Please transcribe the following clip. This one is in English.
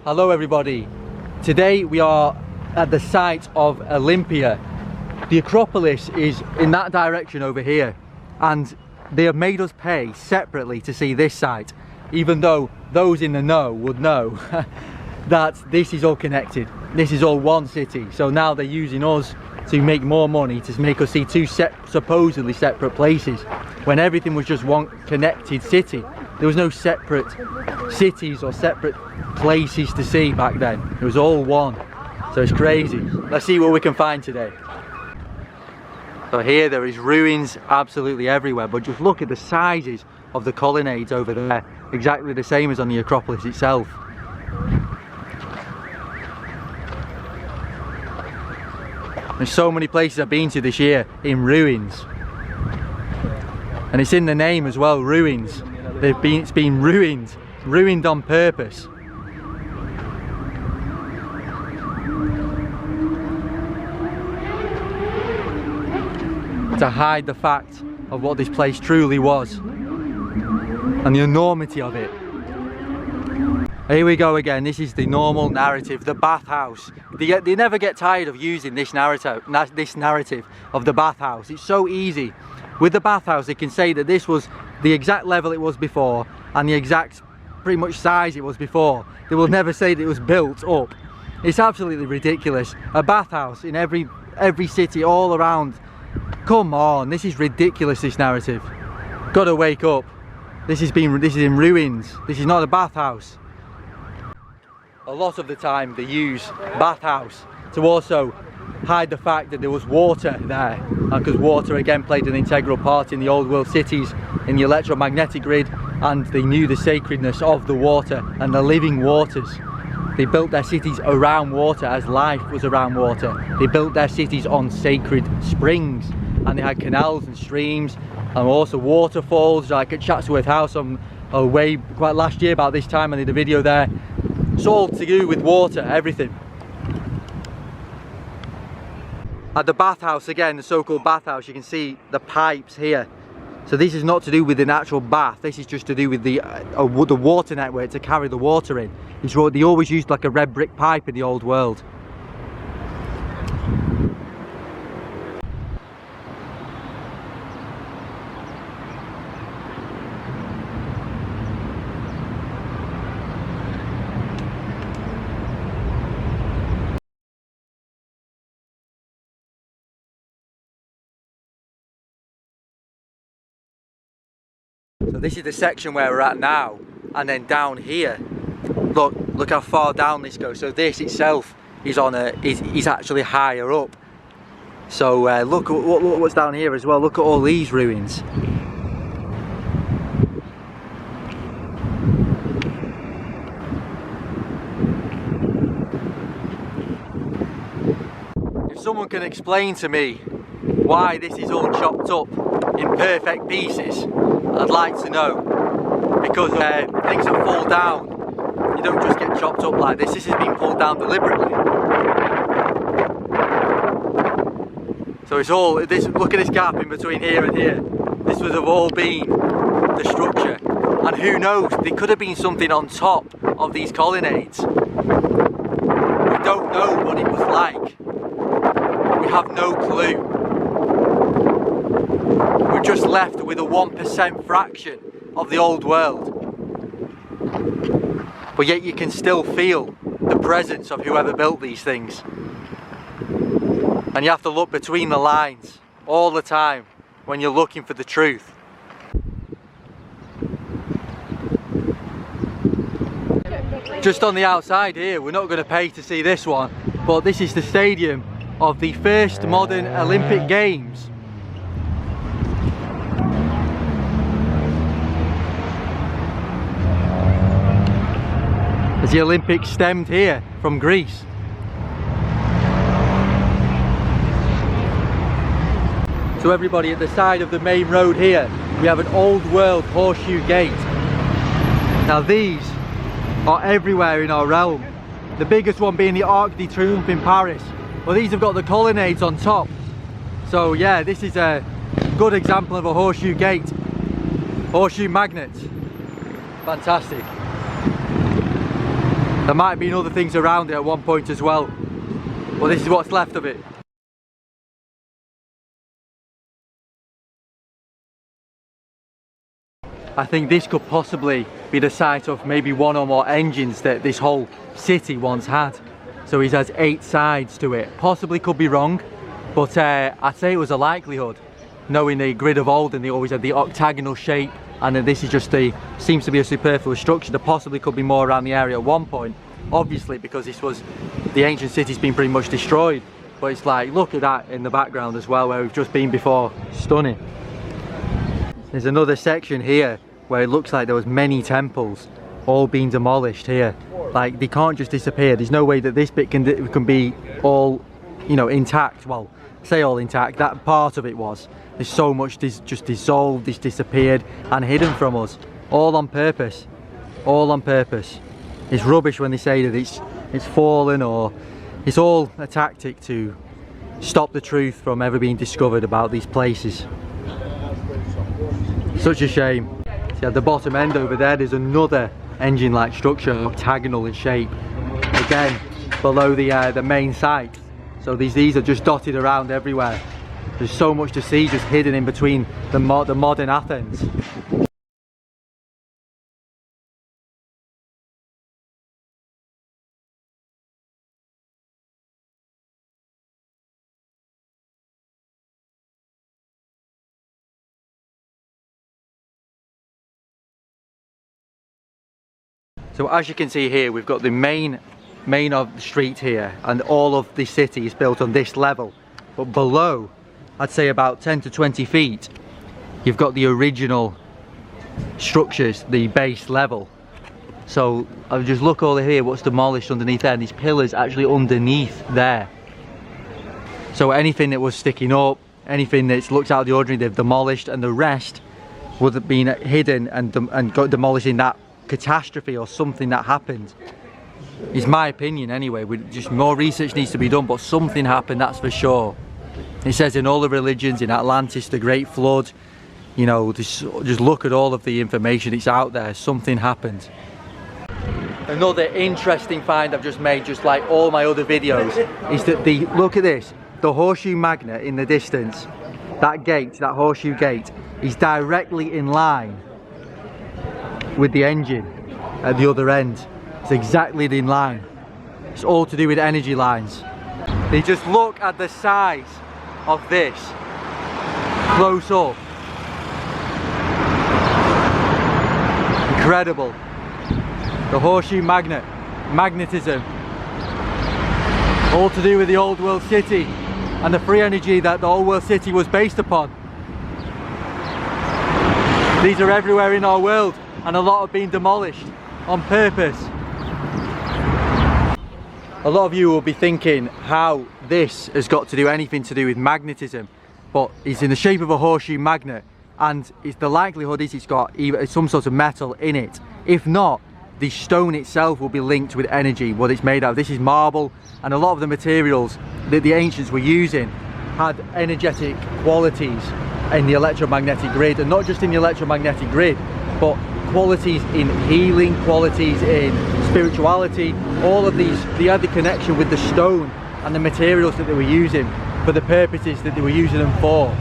Hello everybody. Today we are at the site of Olympia. The Acropolis is in that direction over here, and they have made us pay separately to see this site, even though those in the know would know that this is all connected. This is all one city. So now they're using us to make more money, to make us see two supposedly separate places, when everything was just one connected city. There was no separate cities or separate places to see back then. It was all one. So it's crazy. Let's see what we can find today. So here there is ruins absolutely everywhere, but just look at the sizes of the colonnades over there. Exactly the same as on the Acropolis itself. There's so many places I've been to this year in ruins. And it's in the name as well, ruins. It's been ruined on purpose. To hide the fact of what this place truly was and the enormity of it. Here we go again. This is the normal narrative, the bathhouse. They never get tired of using this narrative of the bathhouse. It's so easy. With the bathhouse, they can say that this was the exact level it was before and the exact pretty much size it was before. They will never say that it was built up. It's absolutely ridiculous. A bathhouse in every city all around. Come on, this is ridiculous, this narrative. Gotta wake up. This is in ruins. This is not a bathhouse. A lot of the time they use bathhouse to also hide the fact that there was water there, because water again played an integral part in the old world cities, in the electromagnetic grid, and they knew the sacredness of the water and the living waters. They built their cities around water, as life was around water. They built their cities on sacred springs, and they had canals and streams and also waterfalls, like at Chatsworth House quite last year about this time. I did a video there. It's all to do with water, everything. At the bathhouse again, the so-called bathhouse, you can see the pipes here. So this is not to do with the natural bath, this is just to do with the water network to carry the water in. They always used like a red brick pipe in the old world. So this is the section where we're at now, and then down here, look how far down this goes. So this itself is is actually higher up. So look at what's down here as well. Look at all these ruins. If someone can explain to me why this is all chopped up in perfect pieces, I'd like to know, because things that fall down, you don't just get chopped up like this. This has been pulled down deliberately. So it's all this. Look at this gap in between here and here. This would have all been the structure, and who knows? There could have been something on top of these colonnades. We don't know what it was like. We have no clue. We're just left with a 1% fraction of the old world. But yet you can still feel the presence of whoever built these things. And you have to look between the lines all the time when you're looking for the truth. Just on the outside here, we're not going to pay to see this one, but this is the stadium of the first modern Olympic Games. As the Olympics stemmed here from Greece. So everybody, at the side of the main road here, we have an old world horseshoe gate. Now these are everywhere in our realm. The biggest one being the Arc de Triomphe in Paris. Well, these have got the colonnades on top. So yeah, this is a good example of a horseshoe gate. Horseshoe magnet. Fantastic. There might have been other things around it at one point as well. Well, this is what's left of it. I think this could possibly be the site of maybe one or more engines that this whole city once had. So it has 8 sides to it. Possibly could be wrong, but I'd say it was a likelihood. Knowing the grid of old, and they always had the octagonal shape, and then this is just seems to be a superfluous structure. There possibly could be more around the area at one point, obviously, because this was, the ancient city's been pretty much destroyed. But it's like, look at that in the background as well, where we've just been before. Stunning. There's another section here where it looks like there was many temples all being demolished here. Like, they can't just disappear. There's no way that this bit can be all, you know, intact. Well, say all intact, that part of it was. There's so much just dissolved, it's disappeared and hidden from us. All on purpose. All on purpose. It's rubbish when they say that it's fallen, or it's all a tactic to stop the truth from ever being discovered about these places. Such a shame. See, at the bottom end over there, there's another engine-like structure, octagonal in shape. Again, below the main site. So these are just dotted around everywhere. There's so much to see, just hidden in between the modern Athens. So as you can see here, we've got the main of the street here, and all of the city is built on this level. But below, I'd say about 10 to 20 feet, you've got the original structures, the base level. So I'll just look over here, what's demolished underneath there, and these pillars actually underneath there. So anything that was sticking up, anything that's looked out of the ordinary, they've demolished, and the rest would have been hidden and got demolished in that catastrophe or something that happened. Is my opinion anyway. Just more research needs to be done, but something happened, that's for sure. It says in all the religions, in Atlantis, the Great Flood, you know, just look at all of the information, it's out there. Something happened. Another interesting find I've just made, just like all my other videos, is that look at this, the horseshoe magnet in the distance, that gate, that horseshoe gate, is directly in line with the engine at the other end. It's exactly in line. It's all to do with energy lines. They just look at the size of this close up. Incredible. The horseshoe magnet, magnetism, all to do with the old world city and the free energy that the old world city was based upon. These are everywhere in our world, and a lot have been demolished on purpose. A lot of you will be thinking how this has got to do anything to do with magnetism, but it's in the shape of a horseshoe magnet, and the likelihood is it's got some sort of metal in it. If not, the stone itself will be linked with energy, what it's made out of. This is marble, and a lot of the materials that the ancients were using had energetic qualities in the electromagnetic grid, and not just in the electromagnetic grid, but qualities in healing, qualities in spirituality. All of these, they had the connection with the stone and the materials that they were using for the purposes that they were using them for.